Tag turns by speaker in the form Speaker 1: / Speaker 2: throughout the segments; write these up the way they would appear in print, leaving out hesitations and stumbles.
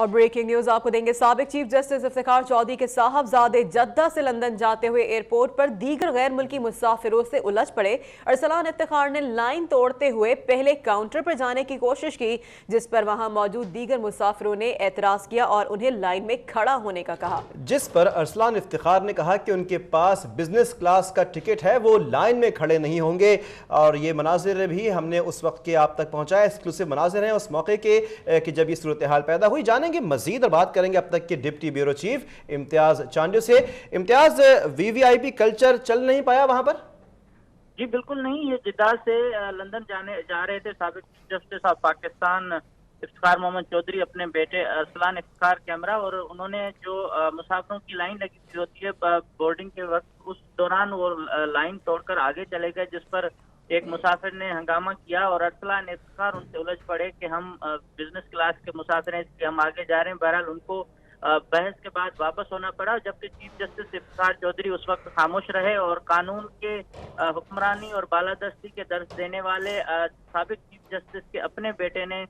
Speaker 1: اور breaking news آپ کو دیں گے۔ سابق چیف جسٹس افتخار چودھری کے صاحبزادے جدہ سے لندن جاتے ہوئے ایئرپورٹ پر دیگر غیر ملکی مسافروں سے الجھ پڑے۔ ارسلان افتخار نے لائن توڑتے ہوئے پہلے کاؤنٹر پر جانے کی کوشش کی، جس پر وہاں موجود دیگر مسافروں نے اعتراض کیا اور انہیں لائن میں کھڑا ہونے کا کہا، جس پر
Speaker 2: ارسلان افتخار نے کہا کہ ان کے پاس بزنس کلاس کا ٹکٹ ہے، وہ لائن میں کھڑے نہیں ہوں گے۔ اور یہ مناظر بھی ہم نے اس وقت کے آپ تک پہنچایا، ایکسکلوسیو مناظر ہیں اس موقع کے کہ جب یہ صورتحال پیدا ہوئی۔ جانیں گے مزید اور بات کریں گے اب تک کے ڈپٹی بیورو چیف امتیاز چانڈیو سے۔ امتیاز، وی وی آئی پی کلچر چل نہیں پایا وہاں پر؟
Speaker 3: جی بالکل نہیں، یہ جدہ سے لندن جا رہے تھے سابق chief justice of Pakistan Iftikhar Muhammad Chaudhry اپنے بیٹے ارسلان افتخار کیمرہ، اور انہوں نے جو مسافروں کی لائن لگی ہوئی ہوتی ہے بورڈنگ کے وقت، اس دوران وہ لائن توڑ کر آگے چلے گئے، جس پر ایک مسافر نے ہنگامہ کیا اور ارسلان افتخار ان سے الجھ پڑے کہ ہم بزنس کلاس کے مسافر ہیں، اس لیے ہم آگے جا رہے ہیں۔ بہرحال ان کو بحث کے بعد واپس ہونا پڑا، جبکہ چیف جسٹس افتخار چودھری اس وقت خاموش رہے اور قانون کے حکمرانی اور بالادستی کے درس دینے والے سابق چیف جسٹس کے اپنے بیٹے نے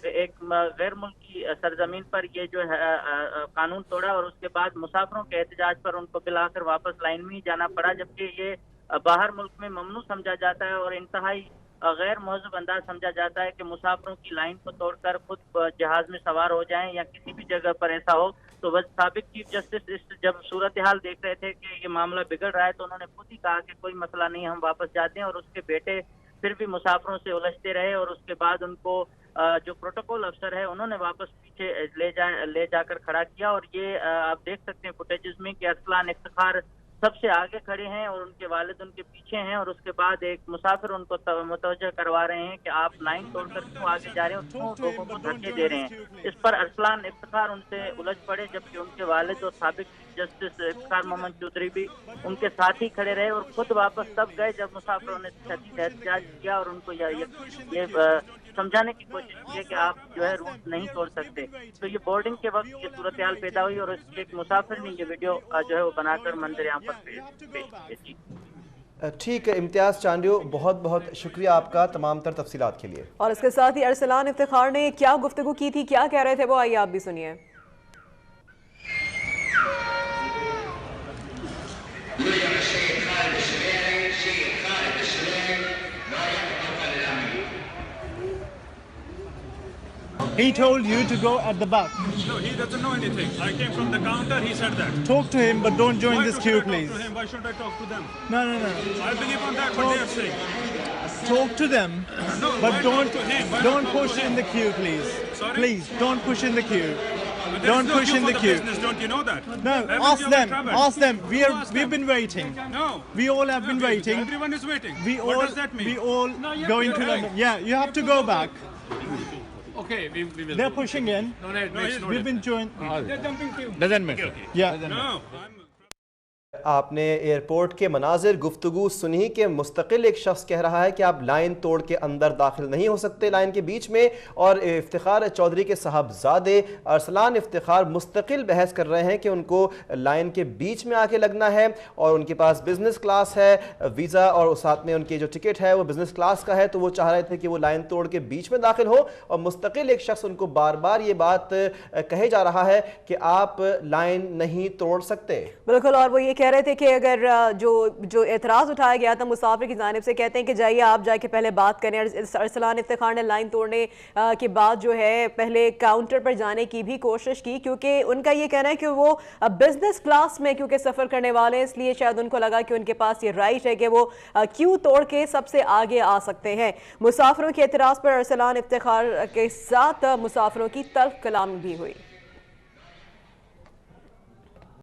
Speaker 3: ایک غیر ملکی سرزمین پر یہ جو ہے قانون توڑا، اور اس کے بعد مسافروں کے احتجاج پر ان کو بالآخر واپس لائن میں ہی جانا پڑا، جبکہ یہ باہر ملک میں ممنوع سمجھا جاتا ہے اور انتہائی غیر مہذب انداز سمجھا جاتا ہے کہ مسافروں کی لائن کو توڑ کر خود جہاز میں سوار ہو جائیں یا کسی بھی جگہ پر ایسا ہو۔ تو سابق چیف جسٹس جب صورتحال دیکھ رہے تھے کہ یہ معاملہ بگڑ رہا ہے تو انہوں نے خود ہی کہا کہ کوئی مسئلہ نہیں، ہم واپس جاتے ہیں، اور اس کے بیٹے پھر بھی مسافروں سے الجھتے رہے، اور اس کے بعد ان کو جو پروٹوکول افسر ہے انہوں نے واپس پیچھے لے جا کر کھڑا کیا۔ اور یہ آپ دیکھ سکتے ہیں فوٹیجز میں کہ ارسلان افتخار سب سے آگے کھڑے ہیں اور ان کے والد ان کے پیچھے ہیں، اور اس کے بعد ایک مسافر ان کو متوجہ کروا رہے ہیں کہ آپ لائن توڑ کر کیوں آگے جا رہے ہیں اور کیوں لوگوں کو دھکے دے رہے ہیں۔ اس پر ارسلان افتخار ان سے الجھ پڑے، جبکہ ان کے والد اور سابق چیف جسٹس افتخار محمد چودھری بھی ان کے ساتھ ہی کھڑے رہے، اور خود واپس تب گئے جب مسافروں نے شدید احتجاج کیا اور ان کو یہ سمجھانے کی کوشش کی ہے کہ آپ جو ہے روٹ نہیں توڑ سکتے۔ تو یہ بورڈنگ کے وقت یہ صورتحال پیدا ہوئی اور اس کے ایک مسافر نے یہ ویڈیو جو ہے وہ بنا کر منظر عام پر پیش کی۔
Speaker 2: ٹھیک ہے امتیاز چانڈیو، بہت بہت شکریہ آپ کا تمام تر تفصیلات کے لیے۔
Speaker 1: اور اس کے ساتھ ہی ارسلان افتخار نے کیا گفتگو کی تھی، کیا کہہ رہے تھے، وہ آئیے آپ بھی سنیے۔
Speaker 4: He told you to go at the back.
Speaker 5: No, he doesn't know anything. I came from the counter, he said that.
Speaker 4: Talk to him, but don't join this queue, please.
Speaker 5: Why should I talk to him? Why should I talk to them?
Speaker 4: No.
Speaker 5: I believe on that, what they are saying.
Speaker 4: Talk to them,
Speaker 5: No,
Speaker 4: but
Speaker 5: why
Speaker 4: don't
Speaker 5: talk to him? Why
Speaker 4: don't
Speaker 5: not talk
Speaker 4: push
Speaker 5: to
Speaker 4: in
Speaker 5: him?
Speaker 4: the queue, please.
Speaker 5: Sorry?
Speaker 4: Please, don't push in the queue.
Speaker 5: But there
Speaker 4: Don't
Speaker 5: is no
Speaker 4: push
Speaker 5: queue
Speaker 4: in
Speaker 5: for
Speaker 4: the
Speaker 5: the
Speaker 4: queue.
Speaker 5: business, don't you know that?
Speaker 4: No,
Speaker 5: Haven't
Speaker 4: ask
Speaker 5: you ever
Speaker 4: them.
Speaker 5: traveled?
Speaker 4: Ask them.
Speaker 5: You ask them.
Speaker 4: We've been waiting.
Speaker 5: No.
Speaker 4: We all have been waiting.
Speaker 5: Everyone is waiting.
Speaker 4: What
Speaker 5: What does that mean?
Speaker 4: We all going to London. Yeah, you have to go back.
Speaker 6: Okay, we will.
Speaker 4: They're pushing in.
Speaker 6: No, it makes no
Speaker 4: We've been
Speaker 6: difference.
Speaker 4: joined.
Speaker 5: They're jumping queue.
Speaker 6: Doesn't matter.
Speaker 4: Yeah.
Speaker 5: No.
Speaker 2: آپ نے airport کے مناظر گفتگو سنی کہ مستقل ایک شخص کہہ رہا ہے کہ آپ لائن توڑ کے اندر داخل نہیں ہو سکتے لائن کے بیچ میں، اور افتخار چودھری کے صاحبزادے ارسلان افتخار مستقل بحث کر رہے ہیں کہ ان کو لائن کے بیچ میں آ کے لگنا ہے، اور ان کے پاس بزنس کلاس ہے، ویزا اور ساتھ میں ان کی جو ٹکٹ ہے وہ بزنس کلاس کا ہے، تو وہ چاہ رہے تھے کہ وہ لائن توڑ کے بیچ میں داخل ہو، اور مستقل ایک شخص ان کو بار بار یہ بات کہے جا رہا ہے کہ آپ لائن نہیں توڑ سکتے۔
Speaker 1: بالکل، اور وہ یہ کہہ رہے تھے کہ اگر جو اعتراض اٹھایا گیا تھا مسافر کی جانب سے، کہتے ہیں کہ جائیے آپ جا کے پہلے بات کریں۔ ارسلان افتخار نے لائن توڑنے کے بعد جو ہے پہلے کاؤنٹر پر جانے کی بھی کوشش کی، کیونکہ ان کا یہ کہنا ہے کہ وہ بزنس کلاس میں کیونکہ سفر کرنے والے ہیں، اس لیے شاید ان کو لگا کہ ان کے پاس یہ رائٹ ہے کہ وہ کیوں توڑ کے سب سے آگے آ سکتے ہیں۔ مسافروں کے اعتراض پر ارسلان افتخار کے ساتھ مسافروں کی تلخ کلامی بھی ہوئی۔